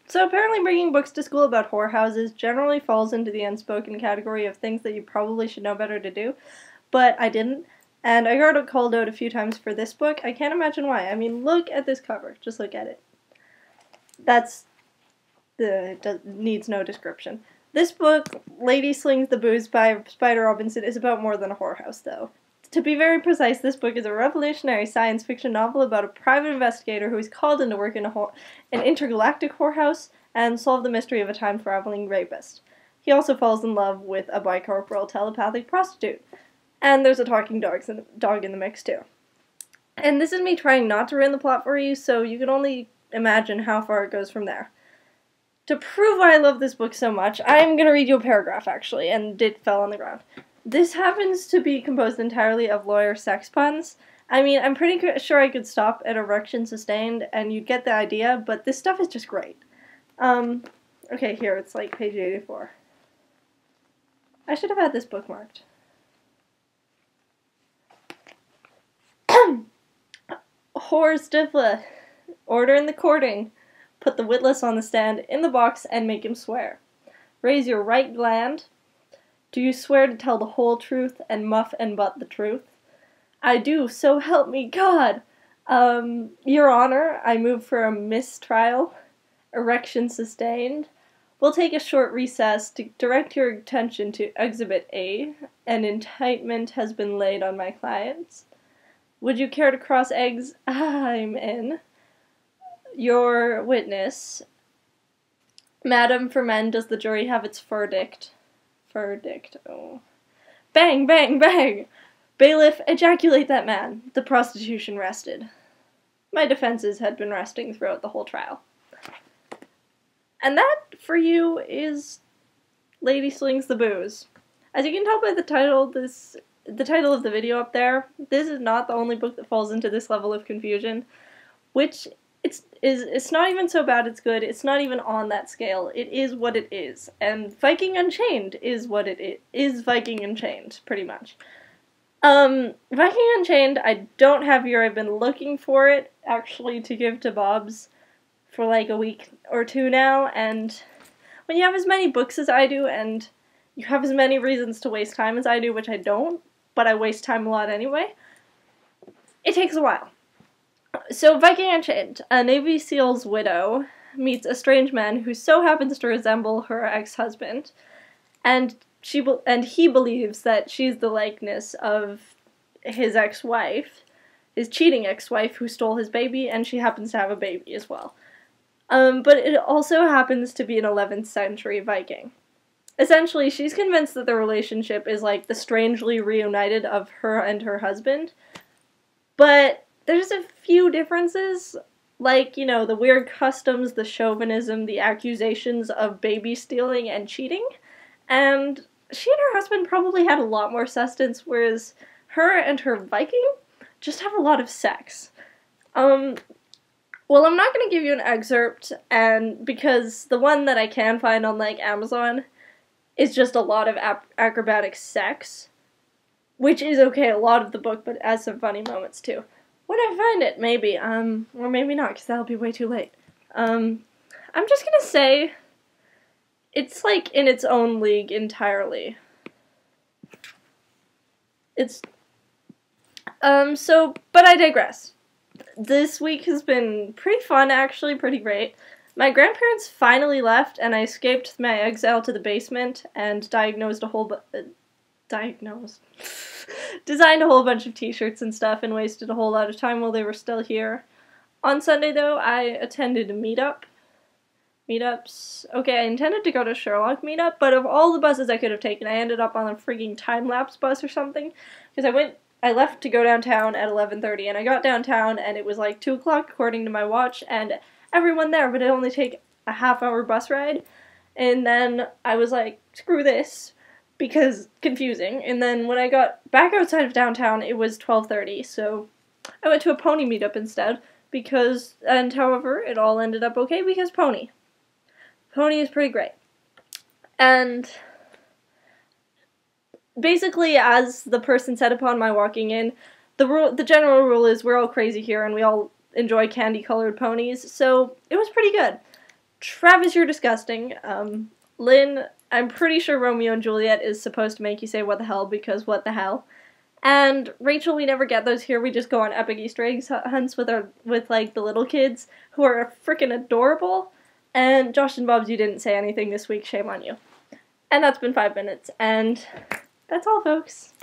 So apparently bringing books to school about whorehouses generally falls into the unspoken category of things that you probably should know better to do, but I didn't, and I got called out a few times for this book. I can't imagine why. I mean, look at this cover. Just look at it. Needs no description. This book, Lady Slings the Booze by Spider Robinson, is about more than a whorehouse, though. To be very precise, this book is a revolutionary science fiction novel about a private investigator who is called into work in an intergalactic whorehouse and solve the mystery of a time-traveling rapist. He also falls in love with a bicorporeal telepathic prostitute. And there's a talking dog in the mix, too. And this is me trying not to ruin the plot for you, so you can only imagine how far it goes from there. To prove why I love this book so much, I'm going to read you a paragraph, actually, and it fell on the ground. This happens to be composed entirely of lawyer sex puns. I mean, I'm pretty sure I could stop at erection sustained, and you'd get the idea, but this stuff is just great. Okay, here, it's like page 84. I should have had this bookmarked. Whore Stifla. Order in the courting. Put the witless on the stand, in the box, and make him swear. Raise your right gland. Do you swear to tell the whole truth and muff and butt the truth? I do, so help me God! Your Honor, I move for a mistrial. Erection sustained. We'll take a short recess to direct your attention to Exhibit A. An indictment has been laid on my clients. Would you care to cross eggs? I'm in. Your witness. Madam, for men, does the jury have its verdict? Verdict, oh. Bang, bang, bang! Bailiff, ejaculate that man. The prostitution rested. My defenses had been resting throughout the whole trial. And that, for you, is Lady Slings the Booze. As you can tell by the title of the video up there, this is not the only book that falls into this level of confusion, which it's not even so bad it's good, it's not even on that scale, it is what it is, and Viking Unchained is what it is Viking Unchained, pretty much. Viking Unchained, I don't have here, I've been looking for it, actually, to give to Bob's for like a week or two now, and when you have as many books as I do, and you have as many reasons to waste time as I do, which I don't, but I waste time a lot anyway, it takes a while. So, Viking Unchained, a Navy SEAL's widow meets a strange man who so happens to resemble her ex-husband, and he believes that she's the likeness of his ex-wife, his cheating ex-wife who stole his baby, and she happens to have a baby as well. But it also happens to be an 11th century Viking. Essentially, she's convinced that the relationship is like the strangely reunited of her and her husband, but there's a few differences, like, you know, the weird customs, the chauvinism, the accusations of baby stealing and cheating, and she and her husband probably had a lot more sustenance, whereas her and her Viking just have a lot of sex. Well, I'm not going to give you an excerpt, and because the one that I can find on, like, Amazon is just a lot of acrobatic sex, which is okay, a lot of the book, but has some funny moments, too. When I find it, maybe, or maybe not, because that'll be way too late. I'm just gonna say, it's, like, in its own league entirely. But I digress. This week has been pretty fun, actually, pretty great. My grandparents finally left, and I escaped my exile to the basement, and designed a whole bunch of t-shirts and stuff, and wasted a whole lot of time while they were still here. On Sunday, though, I attended a meetups. Okay, I intended to go to Sherlock meetup, but of all the buses I could have taken, I ended up on a frigging time-lapse bus or something, because I left to go downtown at 11:30, and I got downtown, and it was like 2 o'clock according to my watch, and everyone there, but it only take a half-hour bus ride, and then I was like, screw this, because confusing, and then when I got back outside of downtown, it was 12:30, so I went to a pony meetup instead, however, it all ended up okay, because Pony is pretty great. And basically, as the person said upon my walking in, the general rule is we're all crazy here, and we all enjoy candy-colored ponies, so it was pretty good. Travis, you're disgusting. Lynn, I'm pretty sure Romeo and Juliet is supposed to make you say what the hell because what the hell. And Rachel, we never get those here. We just go on epic Easter eggs hunts with like the little kids who are freaking adorable. And Josh and Bobs, you didn't say anything this week. Shame on you. And that's been 5 minutes. And that's all, folks.